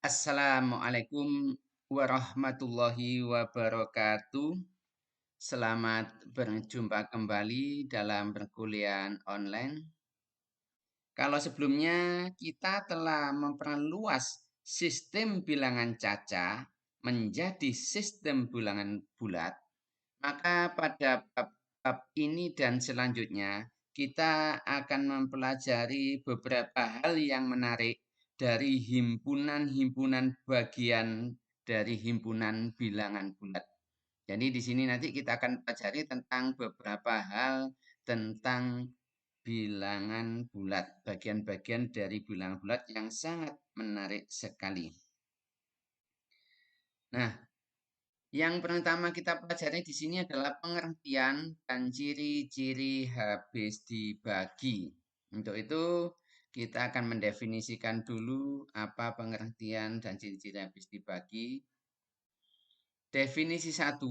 Assalamualaikum warahmatullahi wabarakatuh. Selamat berjumpa kembali dalam perkuliahan online. Kalau sebelumnya kita telah memperluas sistem bilangan caca menjadi sistem bilangan bulat, maka pada bab ini dan selanjutnya kita akan mempelajari beberapa hal yang menarik dari himpunan-himpunan bagian dari himpunan bilangan bulat. Jadi di sini nanti kita akan pelajari tentang beberapa hal tentang bilangan bulat, bagian-bagian dari bilangan bulat yang sangat menarik sekali. Nah, yang pertama kita pelajari di sini adalah pengertian dan ciri-ciri habis dibagi. Untuk itu, kita akan mendefinisikan dulu apa pengertian dan ciri-ciri habis dibagi. Definisi 1,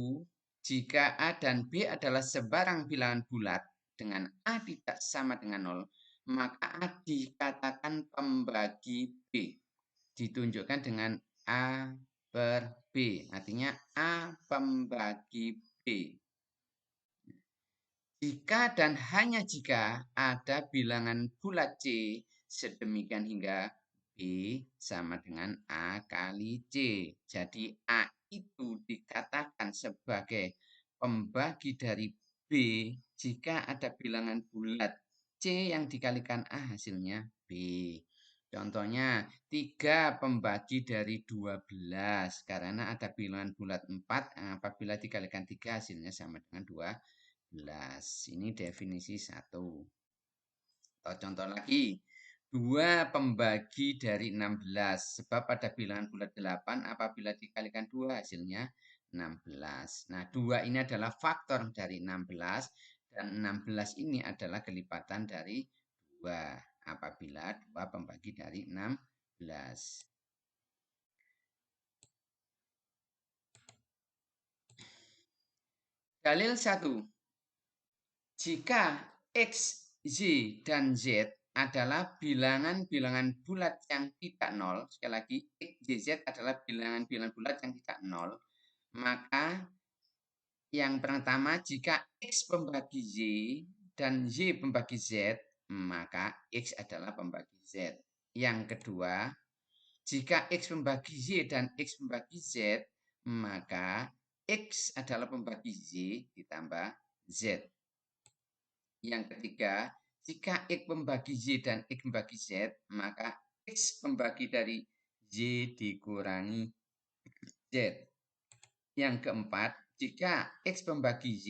jika A dan B adalah sebarang bilangan bulat dengan A tidak sama dengan 0, maka A dikatakan pembagi B. Ditunjukkan dengan A per B. Artinya A pembagi B. Jika dan hanya jika ada bilangan bulat C sedemikian hingga B sama dengan A kali C. Jadi A itu dikatakan sebagai pembagi dari B jika ada bilangan bulat C yang dikalikan A hasilnya B. Contohnya 3 pembagi dari 12 karena ada bilangan bulat 4 apabila dikalikan 3 hasilnya sama dengan 12. Ini definisi 1. Atau contoh lagi 2 pembagi dari 16 sebab pada bilangan bulat 8 apabila dikalikan 2 hasilnya 16. Nah 2 ini adalah faktor dari 16 dan 16 ini adalah kelipatan dari 2 apabila 2 pembagi dari 16. Dalil 1. Jika X, Y, dan Z adalah bilangan-bilangan bulat yang tidak nol, sekali lagi X, Y, Z adalah bilangan-bilangan bulat yang tidak nol, maka yang pertama jika X pembagi Y dan Y pembagi Z, maka X adalah pembagi Z. Yang kedua, jika X pembagi Y dan X pembagi Z, maka X adalah pembagi Y ditambah Z. Yang ketiga, jika X pembagi Y dan X pembagi Z, maka X pembagi dari Y dikurangi Z. Yang keempat, jika X pembagi Y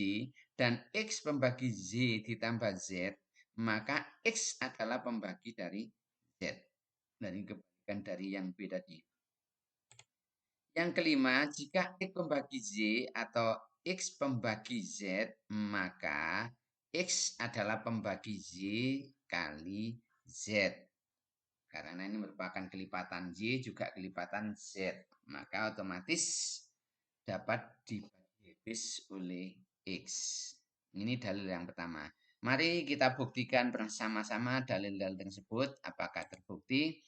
dan X pembagi Z ditambah Z, maka X adalah pembagi dari Z. Dari kebalikan dari yang B tadi. Yang kelima, jika X pembagi Z atau X pembagi Z, maka X adalah pembagi Y kali Z. Karena ini merupakan kelipatan Y juga kelipatan Z. Maka otomatis dapat dibagi habis oleh X. Ini dalil yang pertama. Mari kita buktikan bersama-sama dalil-dalil tersebut. Apakah terbukti?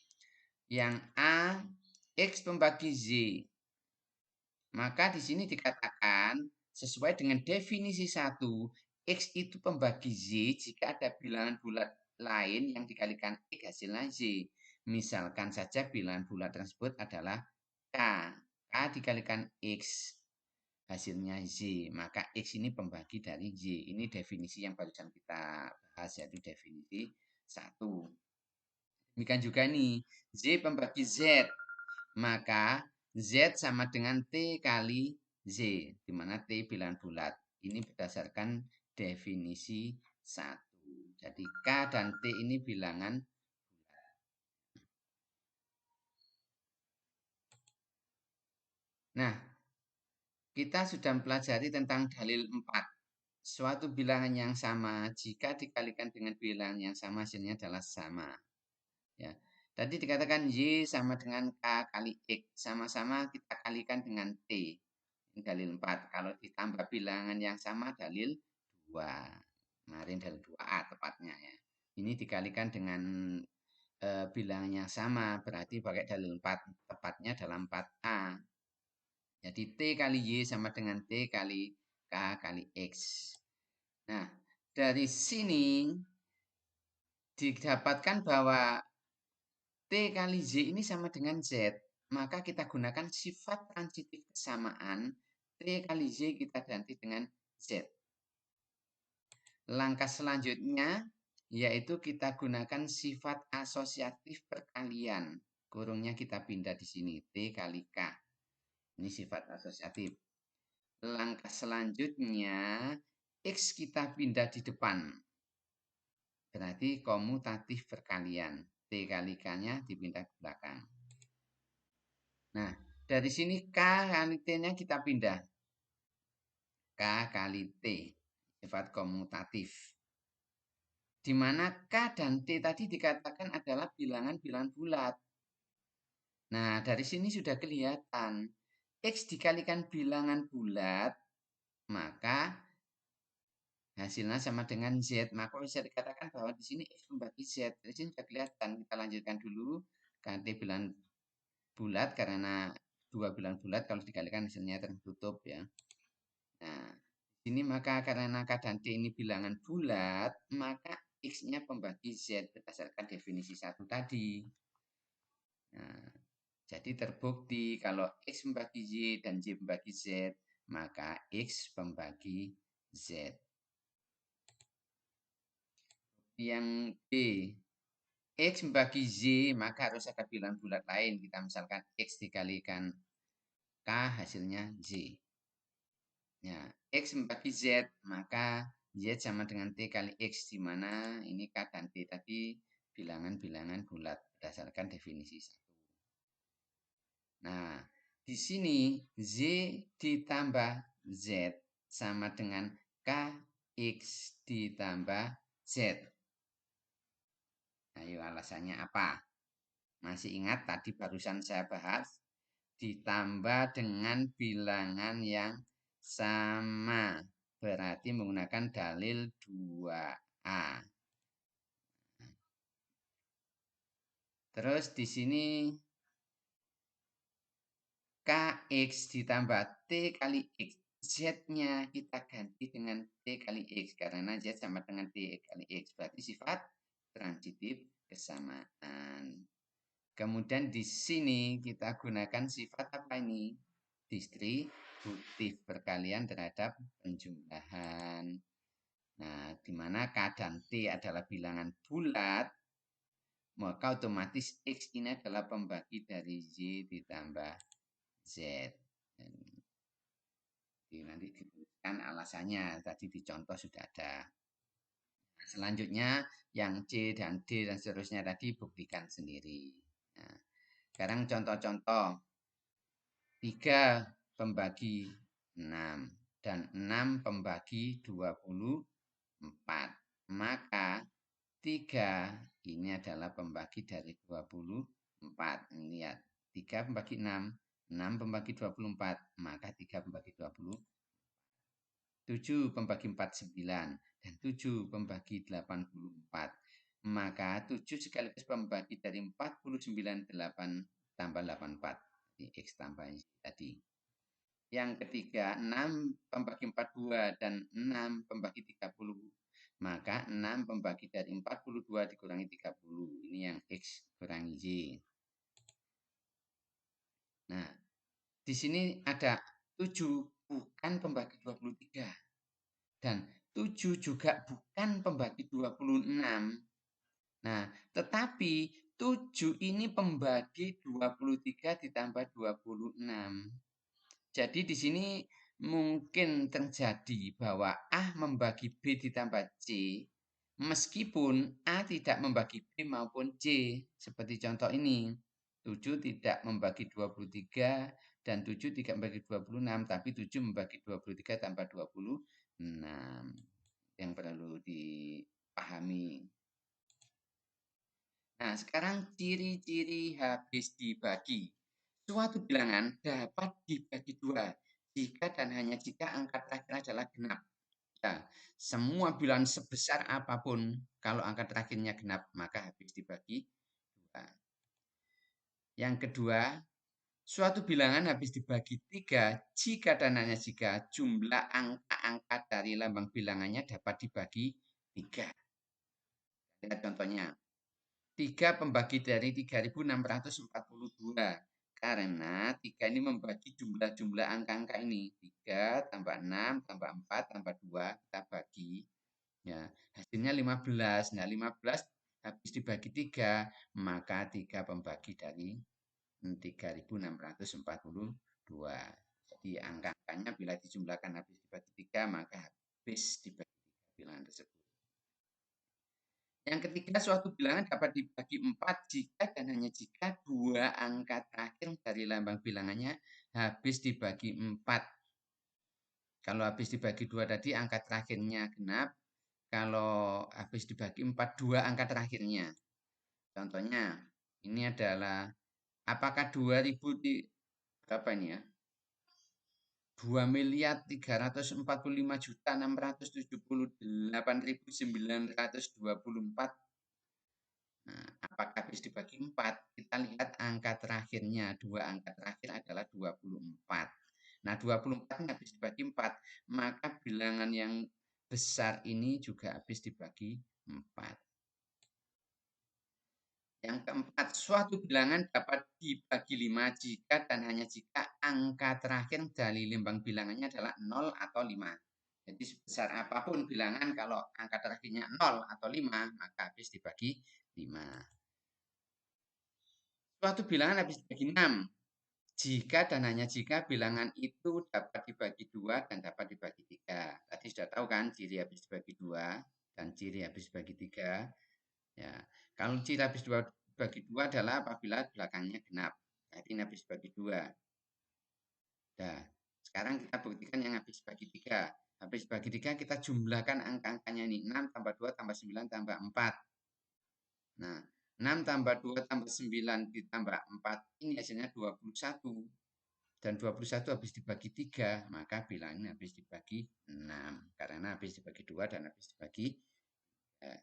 Yang A, X pembagi Z. Maka di sini dikatakan sesuai dengan definisi 1, X itu pembagi Y jika ada bilangan bulat lain yang dikalikan X hasilnya Y. Misalkan saja bilangan bulat tersebut adalah K. K dikalikan X hasilnya Y. Maka X ini pembagi dari Y. Ini definisi yang barusan kita bahas yaitu definisi 1. Demikian juga nih, Z pembagi Z. Maka Z sama dengan T kali Z, di mana T bilangan bulat. Ini berdasarkan definisi 1. Jadi K dan T ini bilangan bulat. Nah, kita sudah mempelajari tentang dalil 4. Suatu bilangan yang sama jika dikalikan dengan bilangan yang sama hasilnya adalah sama. Ya. Tadi dikatakan Y sama dengan K kali X. Sama-sama kita kalikan dengan T. Ini dalil 4. Kalau ditambah bilangan yang sama dalil 2. Kemarin dalil 2A tepatnya ya. Ini dikalikan dengan bilangan yang sama berarti pakai dalil 4. rapatnya dalam 4A. Jadi T kali Y sama dengan T kali K kali X. Nah, dari sini didapatkan bahwa T kali Z ini sama dengan Z. Maka kita gunakan sifat transitif kesamaan. T kali Z kita ganti dengan Z. Langkah selanjutnya yaitu kita gunakan sifat asosiatif perkalian. Kurungnya kita pindah di sini. T kali K. Ini sifat asosiatif. Langkah selanjutnya X kita pindah di depan. Berarti komutatif perkalian. T kali K-nya dipindah ke belakang. Nah, dari sini K kali T-nya kita pindah. K kali T. Sifat komutatif. Di mana K dan T tadi dikatakan adalah bilangan-bilangan bulat. Nah, dari sini sudah kelihatan. X dikalikan bilangan bulat, maka hasilnya sama dengan Z. Maka bisa dikatakan bahwa di sini X membagi Z. Dari sini sudah kelihatan. Kita lanjutkan dulu. T bilangan bulat karena dua bilangan bulat kalau dikalikan hasilnya tertutup ya. Nah, ini maka karena K dan T ini bilangan bulat, maka X-nya pembagi Z berdasarkan definisi 1 tadi. Nah, jadi terbukti kalau X membagi Y dan Y membagi Z, maka X pembagi Z. Yang B, X membagi Y, maka harus ada bilangan bulat lain. Kita misalkan X dikalikan K, hasilnya Z. Ya, X membagi Z, maka Z sama dengan T kali X, di mana ini K dan T tadi bilangan-bilangan bulat berdasarkan definisi 1. Nah, di sini Z ditambah Z sama dengan KX ditambah Z. Ayo alasannya apa? Masih ingat tadi barusan saya bahas? Ditambah dengan bilangan yang sama. Berarti menggunakan dalil 2A. Terus di sini KX ditambah T kali X. Z-nya kita ganti dengan T kali X. Karena Z sama dengan T kali X. Berarti sifat transitif kesamaan. Kemudian di sini kita gunakan sifat apa ini? Distributif perkalian terhadap penjumlahan. Nah, di mana K dan T adalah bilangan bulat, maka otomatis X ini adalah pembagi dari Y ditambah Z. Dan nanti dituliskan alasannya, tadi di contoh sudah ada. Selanjutnya yang C dan D dan seterusnya tadi buktikan sendiri. Nah, sekarang contoh-contoh. 3 pembagi 6 dan 6 pembagi 24. Maka 3 ini adalah pembagi dari 24. Lihat, 3 pembagi 6, 6 pembagi 24, maka 3 pembagi 20. 7 pembagi 4, 9, dan 7 pembagi 84. Maka 7 sekaligus pembagi dari 49, 8 tambah 84. Jadi X tambah tadi. Yang ketiga, 6 pembagi 42 dan 6 pembagi 30. Maka 6 pembagi dari 42 dikurangi 30. Ini yang X kurangi Y. Nah, di sini ada 7 bukan pembagi 23. Dan 7 juga bukan pembagi 26. Nah, tetapi 7 ini pembagi 23 ditambah 26. Jadi di sini mungkin terjadi bahwa A membagi B ditambah C, meskipun A tidak membagi B maupun C. Seperti contoh ini, 7 tidak membagi 23 dan 7 tidak membagi 26, tapi 7 membagi 23 tambah 26. Yang perlu dipahami. Nah, sekarang ciri-ciri habis dibagi. Suatu bilangan dapat dibagi dua jika dan hanya jika angka terakhir adalah genap. Nah, semua bilangan sebesar apapun, kalau angka terakhirnya genap, maka habis dibagi dua. Yang kedua, Suatu bilangan habis dibagi 3 jika dan hanya jika jumlah angka-angka dari lambang bilangannya dapat dibagi 3. Lihat contohnya. 3 pembagi dari 3.642. Karena 3 ini membagi jumlah-jumlah angka-angka ini. 3 tambah 6 tambah 4 tambah 2 kita bagi. Ya, hasilnya 15. Nah, 15 habis dibagi 3, maka 3 pembagi dari 3.642. Jadi angka-angkanya bila dijumlahkan habis dibagi 3, maka habis dibagi 3 bilangan tersebut. Yang ketiga, suatu bilangan dapat dibagi 4 jika dan hanya jika dua angka terakhir dari lambang bilangannya habis dibagi 4. Kalau habis dibagi 2 tadi angka terakhirnya genap. Kalau habis dibagi 4, 2 angka terakhirnya. Contohnya, ini adalah apakah 2000 di berapa ini ya? 2.345.678.924. Nah, apakah habis dibagi 4? Kita lihat angka terakhirnya. Dua angka terakhir adalah 24. Nah, 24 ini habis dibagi 4, maka bilangan yang besar ini juga habis dibagi 4. Yang keempat, suatu bilangan dapat dibagi 5 jika dan hanya jika angka terakhir dari lambang bilangannya adalah 0 atau 5. Jadi sebesar apapun bilangan, kalau angka terakhirnya 0 atau 5, maka habis dibagi 5. Suatu bilangan habis dibagi 6 jika dan hanya jika bilangan itu dapat dibagi 2 dan dapat dibagi 3. Tadi sudah tahu kan ciri habis dibagi 2 dan ciri habis dibagi 3. Ya, kalau ciri habis dibagi 2 adalah apabila belakangnya genap. Jadi ini habis dibagi 2. Nah, sekarang kita buktikan yang habis dibagi 3. Habis dibagi 3 kita jumlahkan angka-angkanya ini. 6 tambah 2 tambah 9 tambah 4. Nah, 6 tambah 2 tambah 9 ditambah 4 ini hasilnya 21. Dan 21 habis dibagi 3, maka bilangnya habis dibagi 6. Karena habis dibagi 2 dan habis dibagi 3.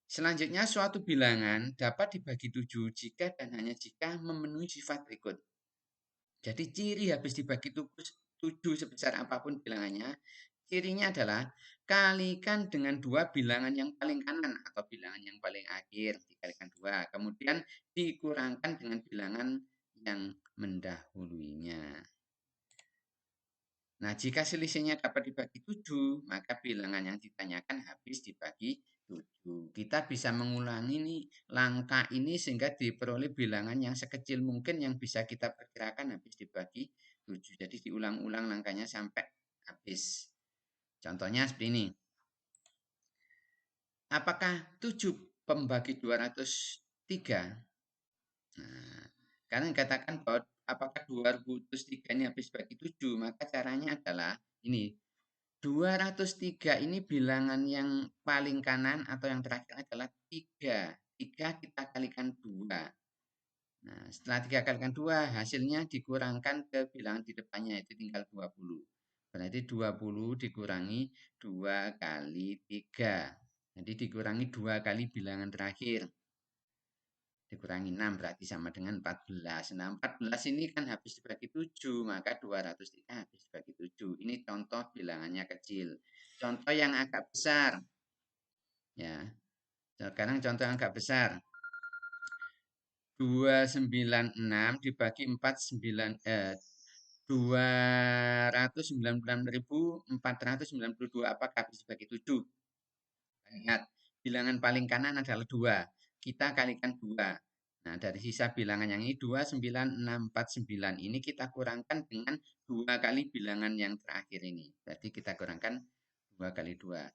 Selanjutnya, suatu bilangan dapat dibagi 7 jika dan hanya jika memenuhi sifat berikut. Jadi ciri habis dibagi 7 sebesar apapun bilangannya, cirinya adalah kalikan dengan 2 bilangan yang paling kanan atau bilangan yang paling akhir, dikalikan 2. Kemudian dikurangkan dengan bilangan yang mendahulunya. Nah, jika selisihnya dapat dibagi 7, maka bilangan yang ditanyakan habis dibagi 7. Kita bisa mengulangi nih langkah ini sehingga diperoleh bilangan yang sekecil mungkin yang bisa kita perkirakan habis dibagi 7. Jadi diulang-ulang langkahnya sampai habis. Contohnya seperti ini. Apakah 7 pembagi 203? Nah, karena dikatakan bahwa apakah 203 ini habis bagi 7, maka caranya adalah ini. 203 ini bilangan yang paling kanan atau yang terakhir adalah 3. 3 kita kalikan 2. Nah, setelah 3 kalikan 2, hasilnya dikurangkan ke bilangan di depannya, itu tinggal 20. Berarti 20 dikurangi 2 kali 3. Jadi dikurangi 2 kali bilangan terakhir. Dikurangi 6 berarti sama dengan 14. Nah, 14 ini kan habis dibagi 7, maka 203 habis dibagi 7. Ini contoh bilangannya kecil. Contoh yang agak besar. Ya. Sekarang contoh yang agak besar. 296 dibagi 296.492 apakah habis dibagi 7? Ingat, bilangan paling kanan adalah 2. Kita kalikan 2. Nah, dari sisa bilangan yang ini 29649 ini kita kurangkan dengan 2 kali bilangan yang terakhir ini. Berarti kita kurangkan 2 kali 2.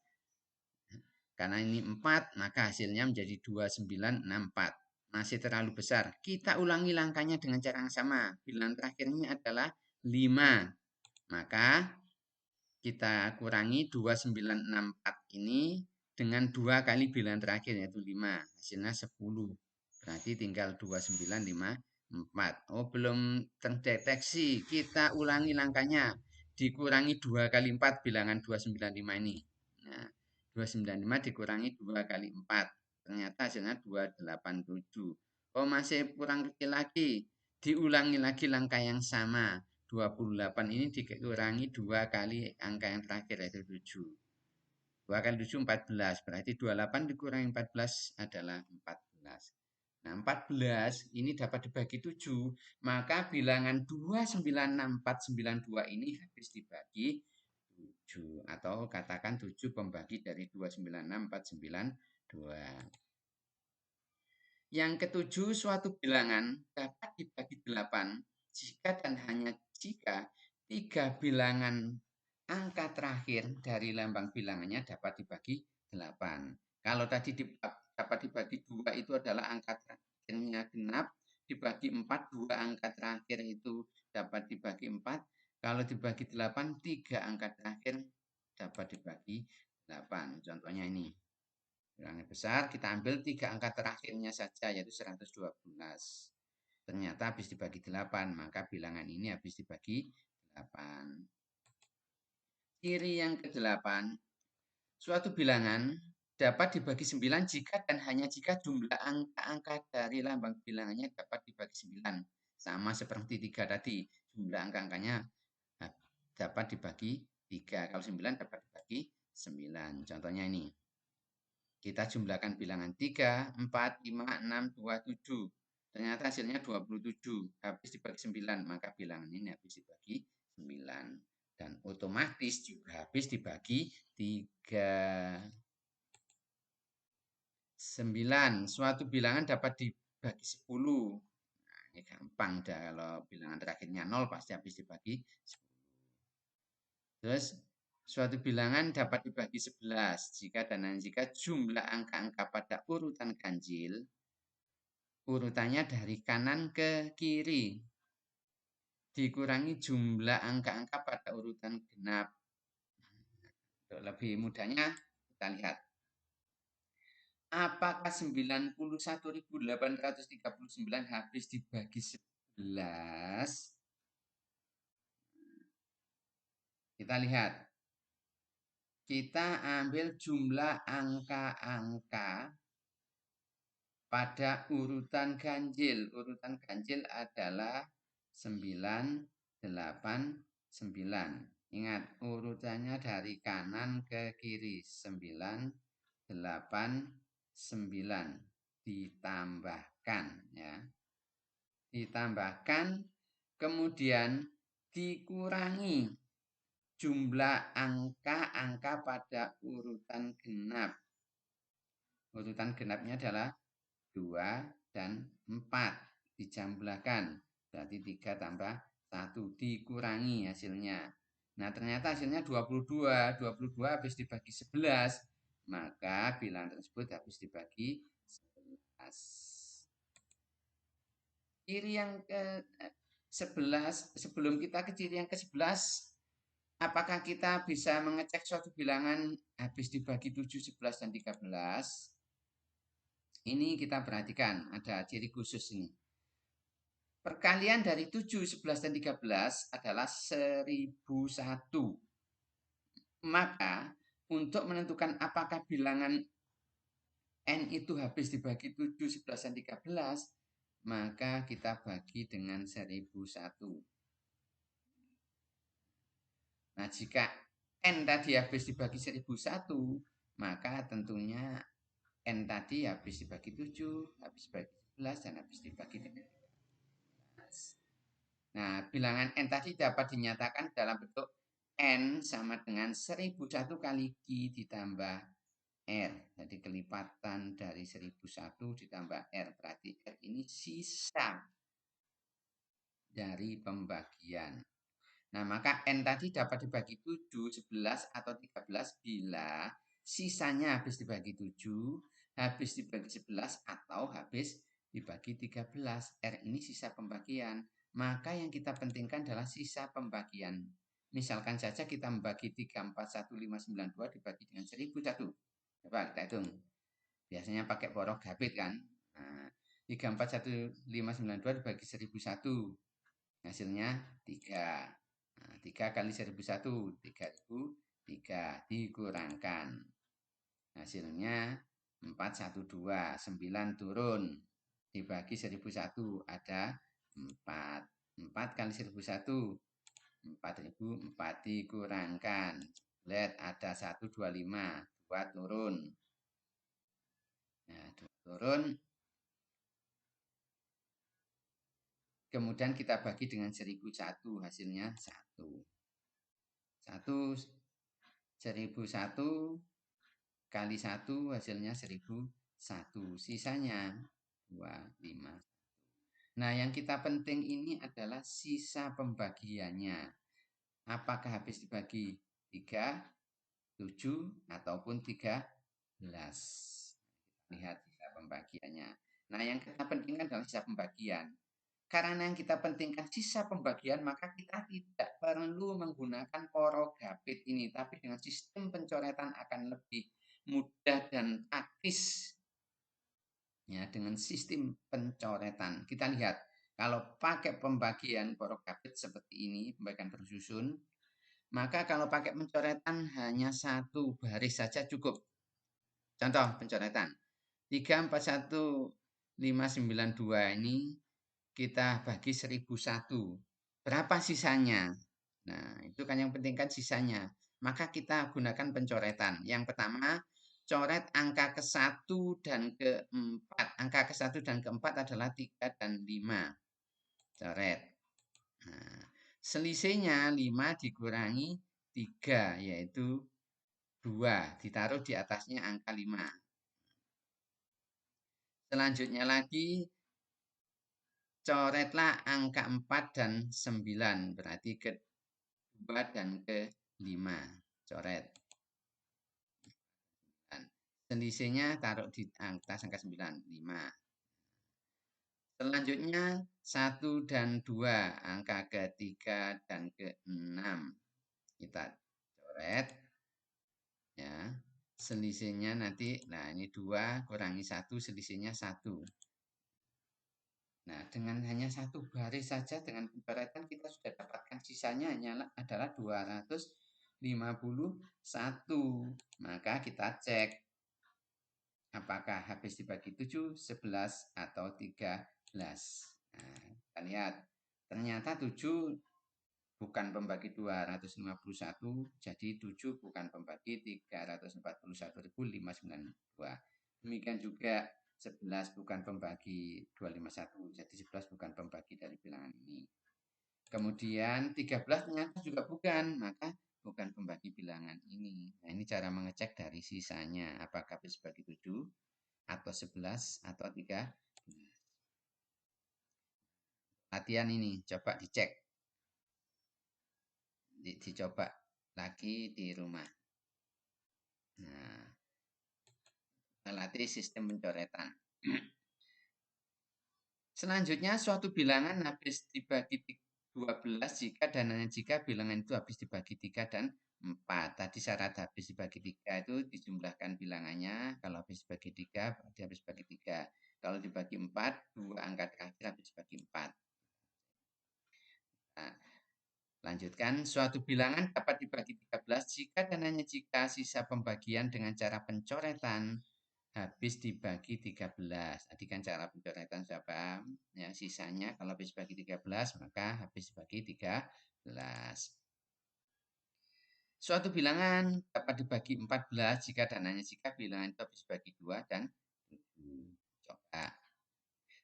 Karena ini 4, maka hasilnya menjadi 2964. Masih terlalu besar. Kita ulangi langkahnya dengan cara yang sama. Bilangan terakhirnya adalah 5. Maka kita kurangi 2964 ini dengan 2 kali bilangan terakhir yaitu 5. Hasilnya 10. Berarti tinggal 2954. Oh, belum terdeteksi. Kita ulangi langkahnya. Dikurangi 2 kali 4 bilangan 295 ini. Nah, 295 dikurangi 2 kali 4. Ternyata hasilnya 287. Oh, masih kurang kecil lagi. Diulangi lagi langkah yang sama. 28 ini dikurangi 2 kali angka yang terakhir yaitu 7. 2 kali 7 14. Berarti 28 dikurangi 14 adalah 14. Nah, 14 ini dapat dibagi 7. Maka bilangan 296492 ini habis dibagi 7. Atau katakan 7 pembagi dari 296492. Yang ketujuh, suatu bilangan dapat dibagi 8 jika dan hanya jika 3 bilangan angka terakhir dari lambang bilangannya dapat dibagi 8. Kalau tadi dapat dibagi 2 itu adalah angka terakhirnya genap, dibagi 4, 2 angka terakhir itu dapat dibagi 4. Kalau dibagi 8, 3 angka terakhir dapat dibagi 8. Contohnya ini. Bilangan besar, kita ambil 3 angka terakhirnya saja, yaitu 112. Ternyata habis dibagi 8, maka bilangan ini habis dibagi 8. Ciri yang ke-8, suatu bilangan dapat dibagi 9 jika dan hanya jika jumlah angka-angka dari lambang bilangannya dapat dibagi 9. Sama seperti 3 tadi, jumlah angka-angkanya dapat dibagi 3. Kalau 9 dapat dibagi 9. Contohnya ini. Kita jumlahkan bilangan 3, 4, 5, 6, 2, 7. Ternyata hasilnya 27. Habis dibagi 9, maka bilangan ini habis dibagi 9. Dan otomatis juga habis dibagi 3. 9. Suatu bilangan dapat dibagi 10. Nah, ini gampang dah, kalau bilangan terakhirnya 0 pasti habis dibagi 10. Terus suatu bilangan dapat dibagi 11 jika dan hanya jika jumlah angka-angka pada urutan ganjil urutannya dari kanan ke kiri dikurangi jumlah angka-angka pada urutan genap. Untuk lebih mudahnya kita lihat. Apakah 91.839 habis dibagi 11? Kita lihat. Kita ambil jumlah angka-angka pada urutan ganjil. Urutan ganjil adalah 9, 8, 9. Ingat, urutannya dari kanan ke kiri. 9, 8, 9. Ditambahkan, ya. Ditambahkan, kemudian dikurangi jumlah angka-angka pada urutan genap. Urutan genapnya adalah 2 dan 4 dijumlahkan, berarti 3 tambah 1 dikurangi hasilnya. Nah, ternyata hasilnya 22. 22 habis dibagi 11, maka bilangan tersebut habis dibagi 11. Ciri yang ke-11, sebelum kita ke ciri yang ke-11, apakah kita bisa mengecek suatu bilangan habis dibagi 7, 11, dan 13? Ini kita perhatikan, ada ciri khusus ini. Perkalian dari 7, 11, dan 13 adalah 1001. Maka, untuk menentukan apakah bilangan N itu habis dibagi 7, 11, dan 13, maka kita bagi dengan 1001. Nah, jika N tadi habis dibagi 1001, maka tentunya N tadi habis dibagi 7, habis dibagi 11, dan habis dibagi 13. Nah, bilangan N tadi dapat dinyatakan dalam bentuk N sama dengan 1001 kali Q ditambah R. Jadi kelipatan dari 1001 ditambah R. Berarti R ini sisa dari pembagian. Nah, maka N tadi dapat dibagi 7, 11, atau 13 bila sisanya habis dibagi 7, habis dibagi 11, atau habis dibagi 13. R ini sisa pembagian. Maka yang kita pentingkan adalah sisa pembagian. Misalkan saja kita membagi 341592 dibagi dengan 1001. Coba kita hitung. Biasanya pakai borok gabit kan. Nah, 341592 dibagi 1001. Hasilnya 3. 3 kali 1001, 3003 dikurangkan. Hasilnya 412, 9 turun. Dibagi 1001, ada 4. 4 kali 1001. 4.004 dikurangkan. Lihat ada 125. 2 turun. Nah, 2 turun. Kemudian kita bagi dengan 1001. Hasilnya 1. 1001 kali 1 hasilnya 1001. Sisanya 25. Nah, yang kita penting ini adalah sisa pembagiannya. Apakah habis dibagi 3, 7, ataupun 13. Lihat sisa pembagiannya. Nah, yang kita pentingkan adalah sisa pembagian. Karena yang kita pentingkan sisa pembagian, maka kita tidak perlu menggunakan porogapit ini. Tapi dengan sistem pencoretan akan lebih mudah dan praktis. Ya, dengan sistem pencoretan. Kita lihat, kalau pakai pembagian porogapit seperti ini, pembagian bersusun, maka kalau pakai pencoretan hanya 1 baris saja cukup. Contoh pencoretan. 341.592 ini kita bagi 1001. Berapa sisanya? Nah, itu kan yang penting kan sisanya. Maka kita gunakan pencoretan. Yang pertama, coret angka ke-1 dan ke-4. Angka ke-1 dan ke-4 adalah 3 dan 5. Coret. Nah, selisihnya 5 dikurangi 3, yaitu 2. Ditaruh di atasnya angka 5. Selanjutnya lagi, coretlah angka 4 dan 9. Berarti ke-2 dan ke-5. Coret. Selisihnya taruh di atas angka 9, 5. Selanjutnya 1 dan 2, angka ke-3 dan ke-6. Kita coret. Ya. Selisihnya nanti, nah ini 2 kurangi 1, selisihnya 1. Nah, dengan hanya 1 baris saja dengan pencoretan kita sudah dapatkan sisanya adalah 251. Maka kita cek apakah habis dibagi 7, 11, atau 13. Nah, kita lihat. Ternyata 7 bukan pembagi 251, jadi 7 bukan pembagi 341.592. Demikian juga 11 bukan pembagi 251, jadi 11 bukan pembagi dari bilangan ini. Kemudian 13 ternyata juga bukan, maka bukan pembagi bilangan ini. Nah, ini cara mengecek dari sisanya, apakah habis bagi 7 atau 11 atau 13. Latihan ini coba dicek. Dicoba lagi di rumah. Nah, melatih sistem pencoretan. Selanjutnya, suatu bilangan habis dibagi 12 jika bilangan itu habis dibagi 3 dan 4. Tadi syarat habis dibagi 3 itu dijumlahkan bilangannya. Kalau habis dibagi 3, berarti habis dibagi 3. Kalau dibagi 4, 2 angka terakhir habis dibagi 4. Nah, lanjutkan, suatu bilangan dapat dibagi 13 jika dan hanya jika sisa pembagian dengan cara pencoretan habis dibagi 13. Tadi kan cara pencoretan sudah paham. Ya, sisanya kalau habis bagi 13, maka habis bagi 13. Suatu bilangan dapat dibagi 14 jika dan hanya jika bilangan itu habis bagi 2 dan 7. Coba.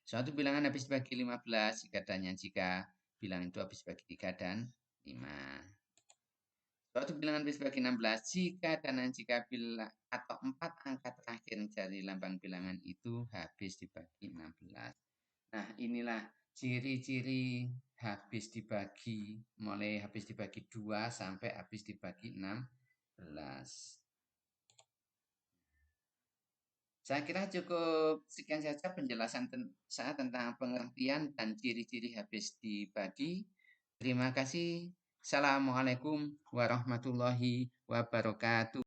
Suatu bilangan habis bagi 15 jika dan hanya jika bilangan itu habis bagi 3 dan 5. Suatu bilangan habis bagi 16 jika dan jika bilangan atau 4 angka terakhir dari lambang bilangan itu habis dibagi 16. Nah, inilah ciri-ciri habis dibagi, mulai habis dibagi 2 sampai habis dibagi 16. Saya kira cukup sekian saja penjelasan saya tentang pengertian dan ciri-ciri habis dibagi. Terima kasih. Assalamualaikum warahmatullahi wabarakatuh.